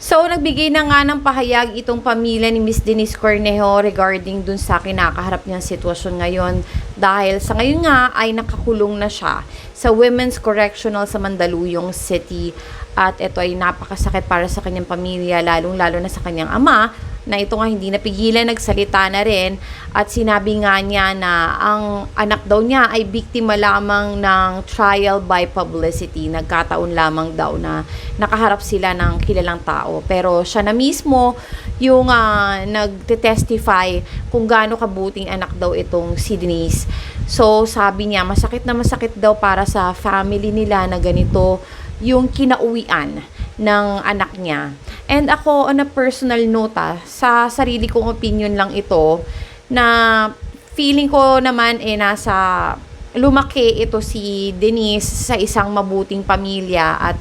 So, nagbigay na nga ng pahayag itong pamilya ni Miss Denise Cornejo regarding dun sa kinakaharap niyang sitwasyon ngayon dahil sa ngayon nga ay nakakulong na siya sa Women's Correctional sa Mandaluyong City at ito ay napakasakit para sa kanyang pamilya lalong-lalo na sa kanyang ama na ito nga hindi napigilan, nagsalita na rin at sinabi nga niya na ang anak daw niya ay biktima lamang ng trial by publicity. Nagkataon lamang daw na nakaharap sila ng kilalang tao. Pero siya na mismo yung nagte-testify kung gaano kabuting anak daw itong si Denise. So sabi niya, masakit na masakit daw para sa family nila na ganito yung kinauwian ng anak niya. And ako, on a personal note, sa sarili kong opinion lang ito, na feeling ko naman nasa lumaki ito si Denise sa isang mabuting pamilya at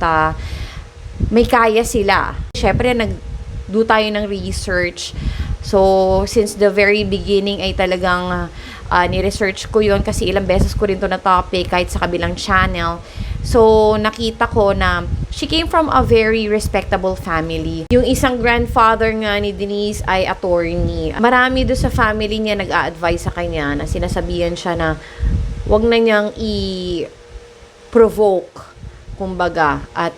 may kaya sila. Siyempre, nag-do tayo ng research. So, since the very beginning ay talagang ni-research ko yon kasi ilang beses ko rin to na topic kahit sa kabilang channel. So, nakita ko na she came from a very respectable family. Yung isang grandfather nga ni Denise ay attorney. Marami doon sa family niya nag-a-advise sa kanya na sinasabihan siya na wag na niyang i-provoke, kumbaga, at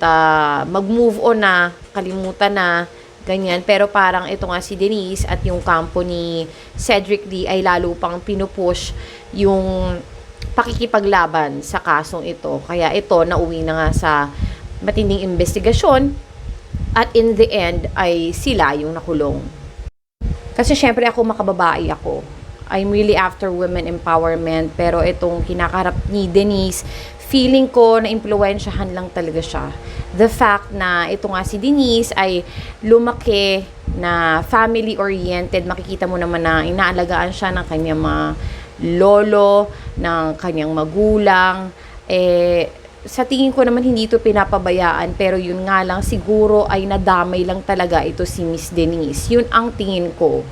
mag-move on na, kalimutan na, ganyan. Pero parang ito nga si Denise at yung kampo ni Cedric D ay lalo pang pinupush yung pakikipaglaban sa kasong ito. Kaya ito, nauwi na nga sa matinding investigasyon at in the end ay sila yung nakulong. Kasi syempre ako makababae ako. I'm really after women empowerment pero itong kinakaharap ni Denise, feeling ko na impluwensyahan lang talaga siya. The fact na ito nga si Denise ay lumaki na family-oriented, makikita mo naman na inaalagaan siya ng kanyang mga lolo, ng kanyang magulang, sa tingin ko naman hindi ito pinapabayaan pero yun nga lang siguro ay nadamay lang talaga ito si Miss Denise. Yun ang tingin ko.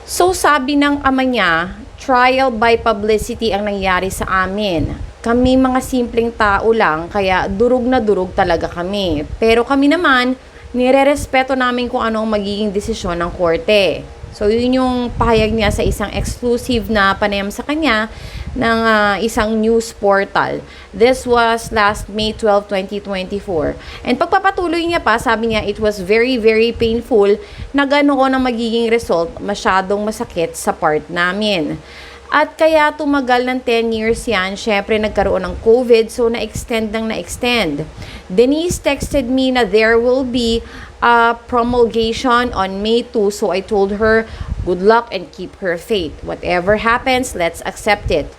So sabi ng ama niya, trial by publicity ang nangyari sa amin. Kami mga simpleng tao lang kaya durug na durug talaga kami. Pero kami naman, nire-respeto namin kung ano ang magiging desisyon ng korte. So, yun yung pahayag niya sa isang exclusive na panayam sa kanya ng isang news portal. This was last May 12, 2024. And pagpapatuloy niya pa, sabi niya, it was very, very painful na ganoon ang magiging result, masyadong masakit sa part namin. At kaya tumagal ng 10 years yan, syempre nagkaroon ng COVID, so na-extend ng na-extend. Denise texted me na there will be a promulgation on May 2, so I told her, good luck and keep her faith. Whatever happens, let's accept it.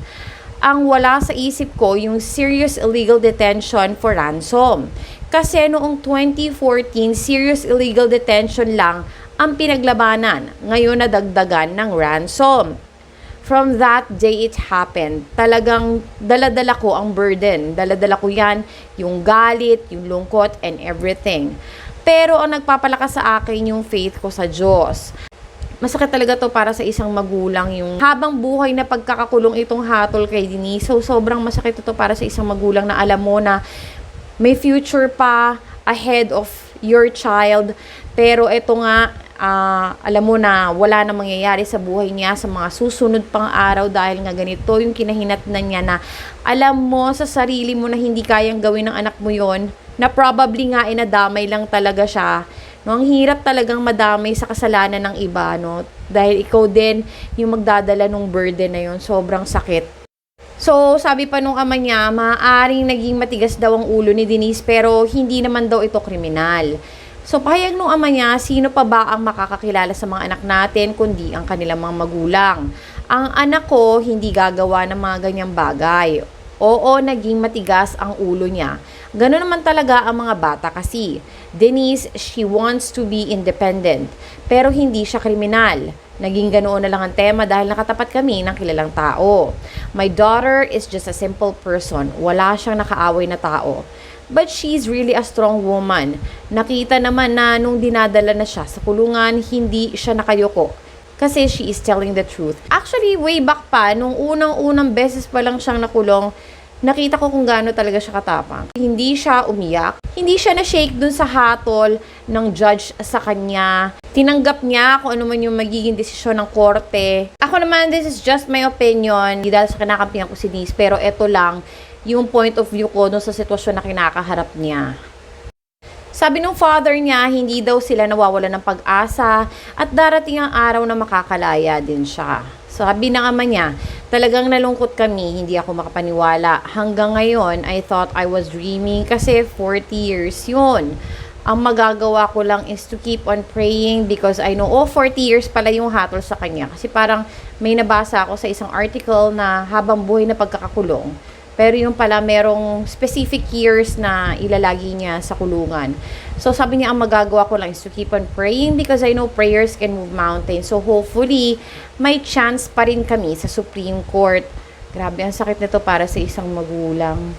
Ang wala sa isip ko, yung serious illegal detention for ransom. Kasi noong 2014, serious illegal detention lang ang pinaglabanan. Ngayon nadagdagan ng ransom. From that day it happened, talagang dala-dala ko ang burden. Dala-dala ko yan, yung galit, yung lungkot, and everything. Pero ang nagpapalakas sa akin yung faith ko sa Diyos. Masakit talaga to para sa isang magulang yung habang buhay na pagkakakulong itong hatol kay Denise. So sobrang masakit ito para sa isang magulang na alam mo na may future pa ahead of your child. Pero ito nga, alam mo na wala na mangyayari sa buhay niya sa mga susunod pang araw dahil nga ganito yung kinahinatnan niya na alam mo sa sarili mo na hindi kayang gawin ng anak mo yon, na probably nga inadamay lang talaga siya. No, ang hirap talagang madamay sa kasalanan ng iba, no? Dahil ikaw din yung magdadala ng burden na yon, sobrang sakit. So, sabi pa nung ama niya, maaaring naging matigas daw ang ulo ni Denise pero hindi naman daw ito kriminal. So, pahayag nung ama niya, sino pa ba ang makakakilala sa mga anak natin kundi ang kanilang mga magulang? Ang anak ko hindi gagawa ng mga ganyang bagay. Oo, naging matigas ang ulo niya. Gano'n naman talaga ang mga bata kasi. Denise, she wants to be independent. Pero hindi siya kriminal. Naging ganoon na lang ang tema dahil nakatapat kami ng kilalang tao. My daughter is just a simple person. Wala siyang nakaaway na tao. But she's really a strong woman. Nakita naman na nung dinadala na siya sa kulungan, hindi siya nakayoko. Kasi she is telling the truth. Actually, way back pa, nung unang-unang beses pa lang siyang nakulong, nakita ko kung gaano talaga siya katapang. Hindi siya umiyak. Hindi siya na-shake dun sa hatol ng judge sa kanya. Tinanggap niya kung ano man yung magiging desisyon ng korte. Ako naman, this is just my opinion. Hindi dahil sa kinakampihan ko si Denise, pero eto lang yung point of view ko dun sa sitwasyon na kinakaharap niya. Sabi ng father niya, hindi daw sila nawawala ng pag-asa at darating ang araw na makakalaya din siya. Sabi ng ama niya, talagang nalungkot kami, hindi ako makapaniwala. Hanggang ngayon, I thought I was dreaming kasi 40 years yun. Ang magagawa ko lang is to keep on praying because I know, 40 years pala yung hatol sa kanya. Kasi parang may nabasa ako sa isang article na habang buhay na pagkakakulong. Pero yung pala, merong specific years na ilalagi niya sa kulungan. So, sabi niya, ang magagawa ko lang is to keep on praying because I know prayers can move mountains. So, hopefully, may chance pa rin kami sa Supreme Court. Grabe, ang sakit nito para sa isang magulang.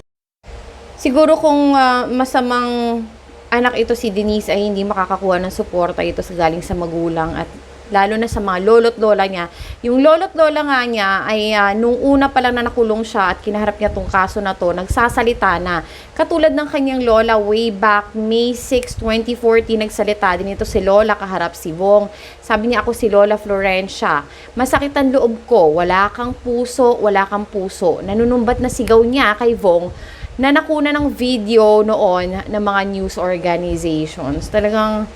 Siguro kung masamang anak ito si Denise ay hindi makakakuha ng suporta ito sa galing sa magulang at lalo na sa mga lolo't lola niya. Yung lolo't lola nga niya ay nung una pa lang na nakulong siya at kinaharap niya tong kaso na to, nagsasalita na. Katulad ng kanyang lola way back May 6, 2014, nagsalita din ito si lola kaharap si Vong. Sabi niya, ako si Lola Florencia. Masakit ang loob ko, wala kang puso, wala kang puso. Nanunumbat na sigaw niya kay Vong na nakuna ng video noon ng mga news organizations. Talagang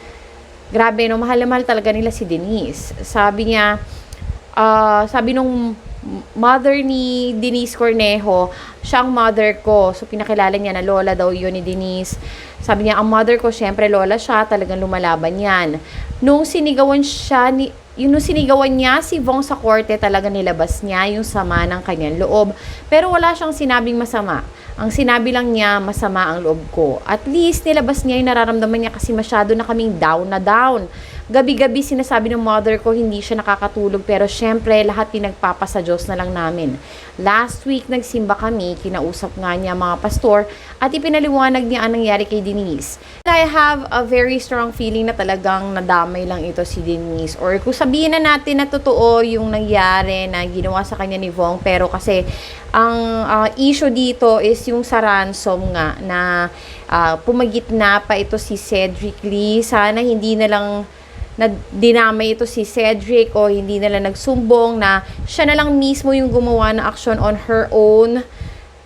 grabe, no? Mahal na mahal talaga nila si Denise. Sabi niya, sabi nung mother ni Denise Cornejo, siya ang mother ko. So, pinakilala niya na lola daw yun ni Denise. Sabi niya, ang mother ko, syempre lola siya, talagang lumalaban yan. Nung sinigawan niya si Vong sa korte, talaga nilabas niya yung sama ng kanyang loob. Pero wala siyang sinabing masama. Ang sinabi lang niya, masama ang loob ko. At least, nilabas niya yung nararamdaman niya kasi masyado na kaming down na down. Gabi-gabi sinasabi ng mother ko, hindi siya nakakatulog. Pero syempre, lahat pinagpapasa Diyos na lang namin. Last week, nagsimba kami, kinausap nga niya mga pastor, at ipinaliwanag niya ang nangyari kay Denise. I have a very strong feeling na talagang nadamay lang ito si Denise. Or kung sabihin na natin na totoo yung nangyari na ginawa sa kanya ni Vong, pero kasi ang issue dito is yung sa ransom nga na pumagitna pa ito si Cedric Lee. Sana hindi na lang na dinamay ito si Cedric o hindi na lang nagsumbong na siya na lang mismo yung gumawa ng action on her own,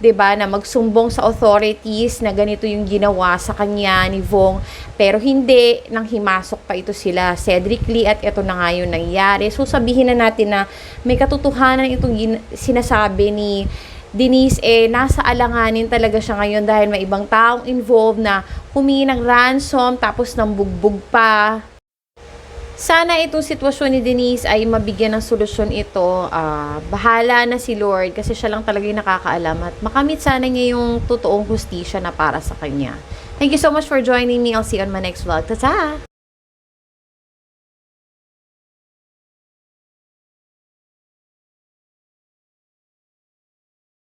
'di ba, na magsumbong sa authorities na ganito yung ginawa sa kanya ni Vong. Pero hindi, nang himasok pa ito sila Cedric Lee at ito na nga yung nangyari. So sabihin na natin na may katotohanan itong sinasabi ni Denise, nasa alanganin talaga siya ngayon dahil may ibang taong involved na humingi ng ransom tapos nang bugbog pa. Sana itong sitwasyon ni Denise ay mabigyan ng solusyon ito. Bahala na si Lord kasi siya lang talaga yung nakakaalam at makamit sana niya yung totoong hustisya na para sa kanya. Thank you so much for joining me. I'll see you on my next vlog. Tata!